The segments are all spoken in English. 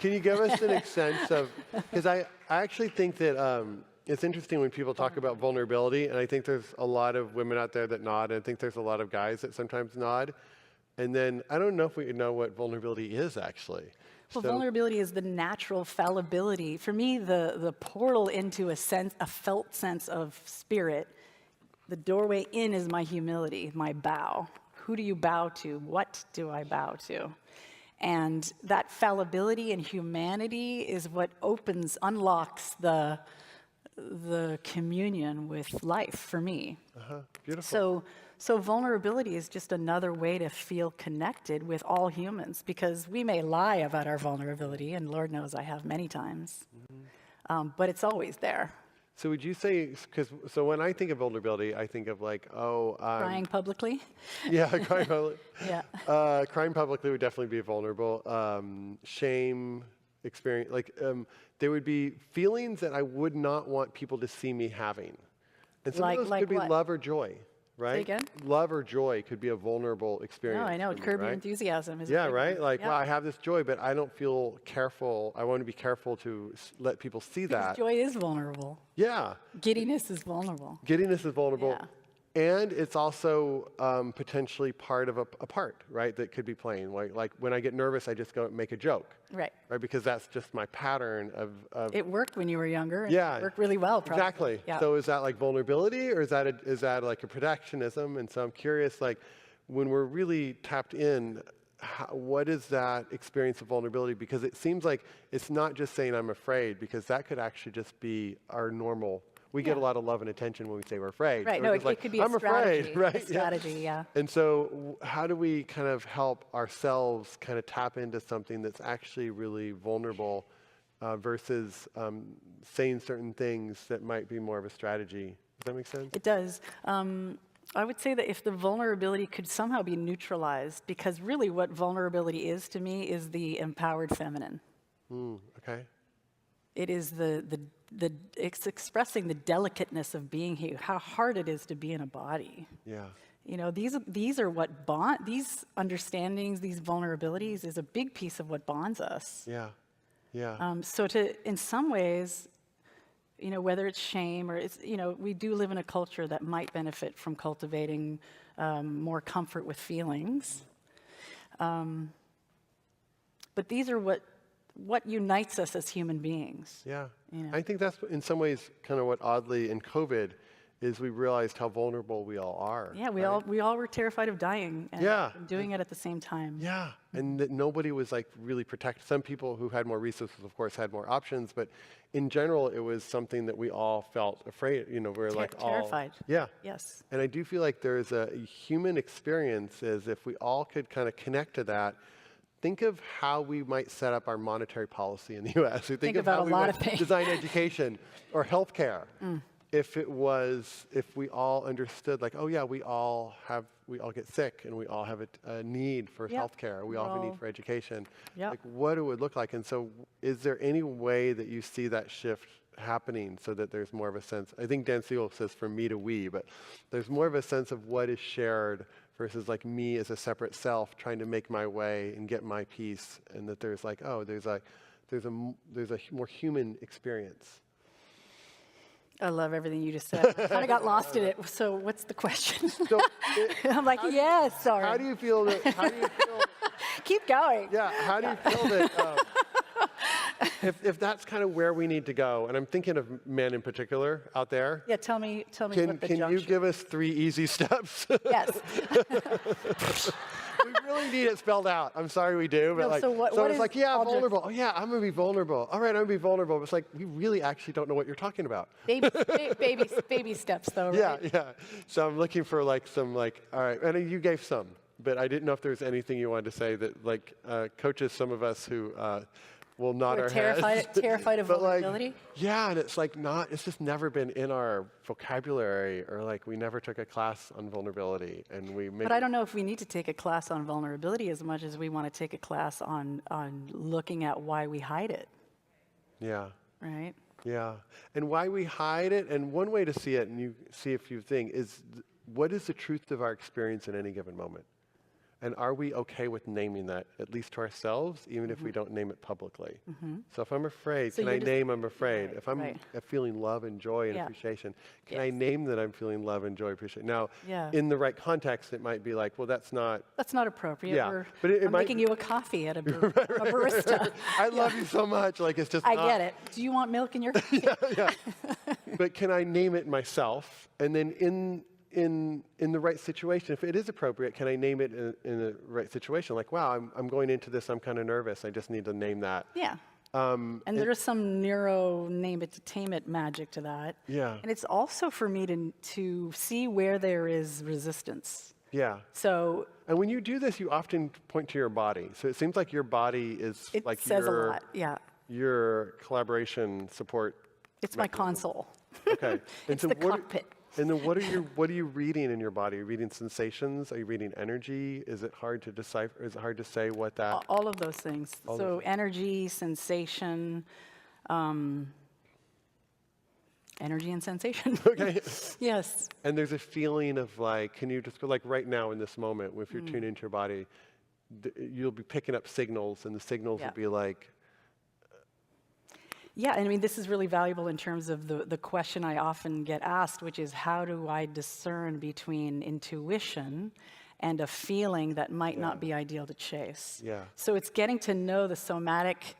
Can you give us an sense of, because I actually think that it's interesting when people talk about vulnerability, and I think there's a lot of women out there that nod, and I think there's a lot of guys that sometimes nod. And then I don't know if we know what vulnerability is actually. Well, vulnerability is the natural fallibility. For me, the portal into a felt sense of spirit. The doorway in is my humility, my bow. Who do you bow to? What do I bow to? And that fallibility and humanity is what unlocks the communion with life for me. Beautiful. So vulnerability is just another way to feel connected with all humans, because we may lie about our vulnerability, and Lord knows I have many times, but it's always there. So would you say, so when I think of vulnerability, I think of like, crying publicly? Yeah, crying publicly. Yeah. Crying publicly would definitely be vulnerable. Shame, experience, like there would be feelings that I would not want people to see me having. And some of those could be love or joy. Right? Say again? Love or joy could be a vulnerable experience. No, I know. Curb Your Enthusiasm is yeah, right? Like, wow, I have this joy, but I don't feel careful. I want to be careful to let people see that. Joy is vulnerable. Yeah. Giddiness is vulnerable. Giddiness is vulnerable. Yeah. And it's also potentially part of a part, right, that could be playing. Like when I get nervous, I just go make a joke. Right. Right, because that's just my pattern of It worked when you were younger. And yeah. It worked really well, probably. Exactly. Yeah. So is that like vulnerability, or is that like a protectionism? And so I'm curious, like, when we're really tapped in, what is that experience of vulnerability? Because it seems like it's not just saying I'm afraid, because that could actually just be our normal. We get a lot of love and attention when we say we're afraid. Right, so it could be a strategy. Afraid, right? A strategy, yeah. And so how do we kind of help ourselves kind of tap into something that's actually really vulnerable versus saying certain things that might be more of a strategy? Does that make sense? It does. I would say that if the vulnerability could somehow be neutralized, because really what vulnerability is to me is the empowered feminine. Okay. It is it's expressing the delicateness of being here, how hard it is to be in a body. Yeah. You know, these are what these understandings, these vulnerabilities is a big piece of what bonds us. Yeah. Yeah. So in some ways, you know, whether it's shame or it's, you know, we do live in a culture that might benefit from cultivating more comfort with feelings. But these are what unites us as human beings. Yeah. You know? I think that's in some ways kind of what oddly in COVID is we realized how vulnerable we all are. Yeah, we all were terrified of dying and doing it at the same time. Yeah, and that nobody was like really protected. Some people who had more resources, of course, had more options, but in general, it was something that we all felt afraid. You know, we're like all terrified. Yeah. Yes. And I do feel like there's a human experience as if we all could kind of connect to that. Think of how we might set up our monetary policy in the U.S. We think of how we might design education or healthcare. If we all understood, like, oh yeah, we all get sick and we all have a need for healthcare. We all have a need for education. Like, what it would look like. And so, is there any way that you see that shift happening so that there's more of a sense? I think Dan Siegel says from me to we, but there's more of a sense of what is shared versus like me as a separate self trying to make my way and get my piece, and that there's like, oh, there's a more human experience. I love everything you just said. I kind of got lost in it. So what's the question? So I'm like, yes, sorry. How do you feel that? Keep going. Yeah. How do you feel that? If that's kind of where we need to go, and I'm thinking of men in particular out there. Yeah. Tell me what the junction. Can you give us 3 easy steps? Yes. We really need it spelled out. I'm sorry we do, but it's like, yeah, vulnerable. Oh yeah, I'm gonna be vulnerable. All right, I'm gonna be vulnerable. But it's like we really actually don't know what you're talking about. Baby steps, though. Right? Yeah. So I'm looking for like some like, all right, and you gave some, but I didn't know if there was anything you wanted to say that like coaches some of us who will nod our heads. Terrified of vulnerability? Yeah, and it's like it's just never been in our vocabulary, or like we never took a class on vulnerability, and But I don't know if we need to take a class on vulnerability as much as we want to take a class on looking at why we hide it. Yeah. Right? Yeah, and why we hide it, and one way to see it, and you see a few things, is what is the truth of our experience in any given moment? And are we okay with naming that, at least to ourselves, even if we don't name it publicly? So if I'm afraid, can I name I'm afraid? If I'm feeling love and joy and appreciation, can I name that I'm feeling love and joy and appreciation? Now, in the right context, it might be like, well, that's not appropriate. Yeah, but I'm making you a coffee at a barista. I love you so much. Like, it's just I get it. Do you want milk in your coffee? But can I name it myself? And then in the right situation, if it is appropriate, can I name it in the right situation? Like, wow, I'm going into this, I'm kind of nervous. I just need to name that. Yeah. And there is some neuro name it to tame it magic to that. Yeah. And it's also for me to see where there is resistance. Yeah. So. And when you do this, you often point to your body. So it seems like your body is like says a lot. Yeah. Your collaboration support. It's my console. Okay. It's the cockpit. And then what are you reading in your body? Are you reading sensations? Are you reading energy? Is it hard to decipher? Is it hard to say what that? All of those things. So energy, sensation, energy and sensation. Okay. Yes. And there's a feeling of like, can you just go like right now in this moment, if you're tuned into your body, you'll be picking up signals, and the signals will be like. Yeah, and I mean, this is really valuable in terms of the question I often get asked, which is how do I discern between intuition and a feeling that might not be ideal to chase? Yeah. So it's getting to know the somatic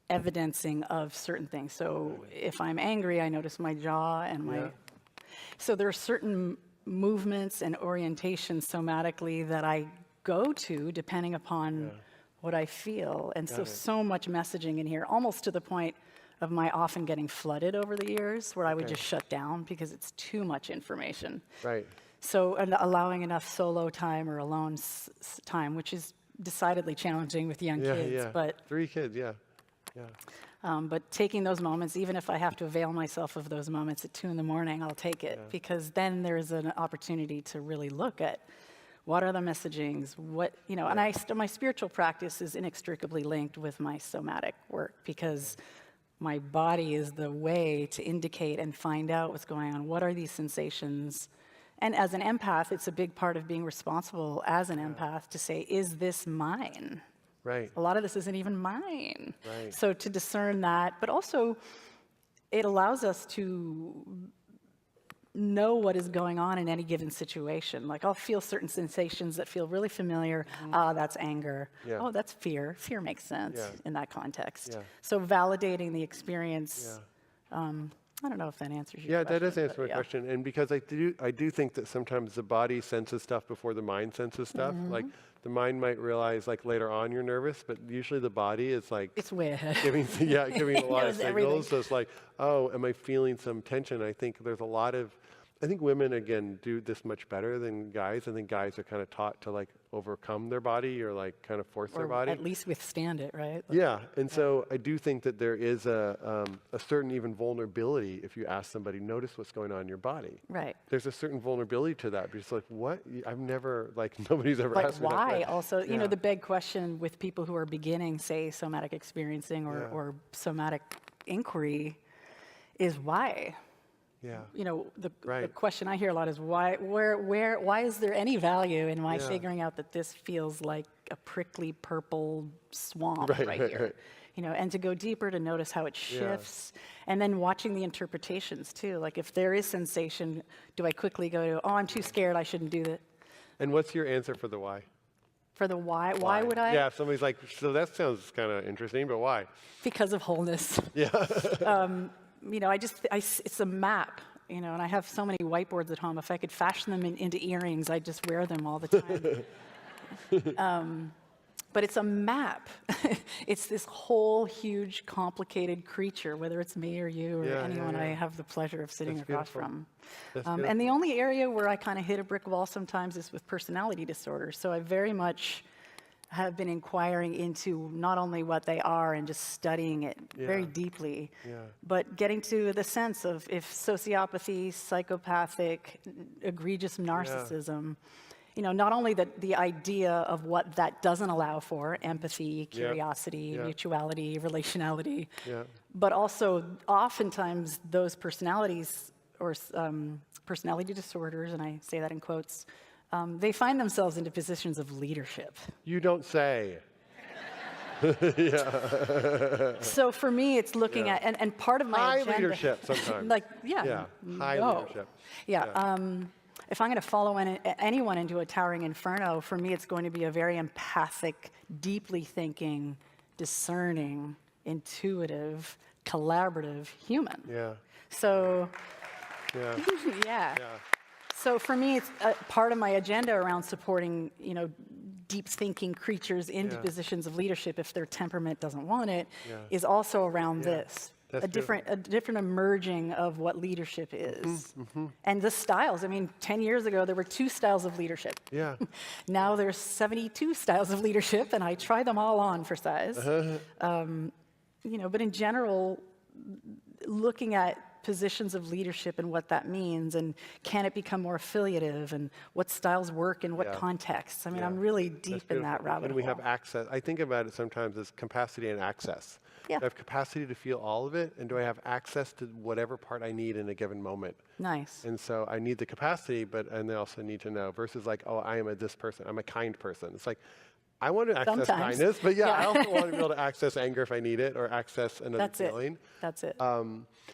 evidencing of certain things. So if I'm angry, I notice my jaw and my... So there are certain movements and orientations somatically that I go to depending upon what I feel. And so much messaging in here, almost to the point of my often getting flooded over the years, where I would just shut down because it's too much information. Right. So allowing enough solo time or alone time, which is decidedly challenging with young kids. Yeah. But 3 kids, yeah. but taking those moments, even if I have to avail myself of those moments at 2 a.m, I'll take it, because then there's an opportunity to really look at what are the messagings, and my spiritual practice is inextricably linked with my somatic work, because my body is the way to indicate and find out what's going on. What are these sensations? And as an empath, it's a big part of being responsible as an empath to say, is this mine? Right. A lot of this isn't even mine. Right. So to discern that, but also it allows us to know what is going on in any given situation. Like, I'll feel certain sensations that feel really familiar. That's anger. Oh, that's fear. Fear makes sense in that context. So validating the experience. I don't know if that answers your question. Yeah, that does answer my question. And because I do think that sometimes the body senses stuff before the mind senses stuff. Like, the mind might realize like later on you're nervous, but usually the body is like, it's way ahead. giving a lot of signals. Everything. So it's like, oh, am I feeling some tension? I think there's a lot of, I think women, again, do this much better than guys. I think guys are kind of taught to like overcome their body or like kind of force their body. At least withstand it, right? And so I do think that there is a certain even vulnerability if you ask somebody, notice what's going on in your body. Right. There's a certain vulnerability to that. Because like, what? I've never, like, nobody's ever asked me that. Why? Also, you know, the big question with people who are beginning, say, somatic experiencing or somatic inquiry is why? Yeah. You know, the question I hear a lot is why is there any value in my figuring out that this feels like a prickly purple swamp right here? Right. You know, and to go deeper to notice how it shifts, and then watching the interpretations too. Like, if there is sensation, do I quickly go to, oh, I'm too scared, I shouldn't do that? And what's your answer for the why? For the why? Why would I? Yeah, if somebody's like, so that sounds kind of interesting, but why? Because of wholeness. You know, it's a map, you know, and I have so many whiteboards at home. If I could fashion them into earrings, I'd just wear them all the time. But it's a map. It's this whole huge, complicated creature, whether it's me or you or anyone I have the pleasure of sitting across from. And the only area where I kind of hit a brick wall sometimes is with personality disorders. So I very much have been inquiring into not only what they are and just studying it very deeply, but getting to the sense of if sociopathy, psychopathic, egregious narcissism, you know, not only the idea of what that doesn't allow for, empathy, curiosity, mutuality, relationality, but also oftentimes those personalities or personality disorders, and I say that in quotes, they find themselves into positions of leadership. You don't say. So for me, it's looking at, and part of my high agenda, leadership sometimes. like, high leadership. If I'm going to follow anyone into a towering inferno, for me, it's going to be a very empathic, deeply thinking, discerning, intuitive, collaborative human. Yeah. So, Yeah. So for me, it's part of my agenda around supporting, deep thinking creatures into positions of leadership if their temperament doesn't want it, is also around this. That's a different emerging of what leadership is. And the styles. I mean, 10 years ago, there were 2 styles of leadership. Yeah. Now there's 72 styles of leadership, and I try them all on for size. But in general, looking at positions of leadership and what that means, and can it become more affiliative, and what styles work in what contexts. I mean, I'm really deep in that rabbit hole. And we have access. I think about it sometimes as capacity and access. Do I have capacity to feel all of it, and do I have access to whatever part I need in a given moment? Nice. And so I need the capacity, and I also need to know, versus like, oh, I am this person. I'm a kind person. It's like, I want to access kindness, but I also want to be able to access anger if I need it, or access another feeling. That's it.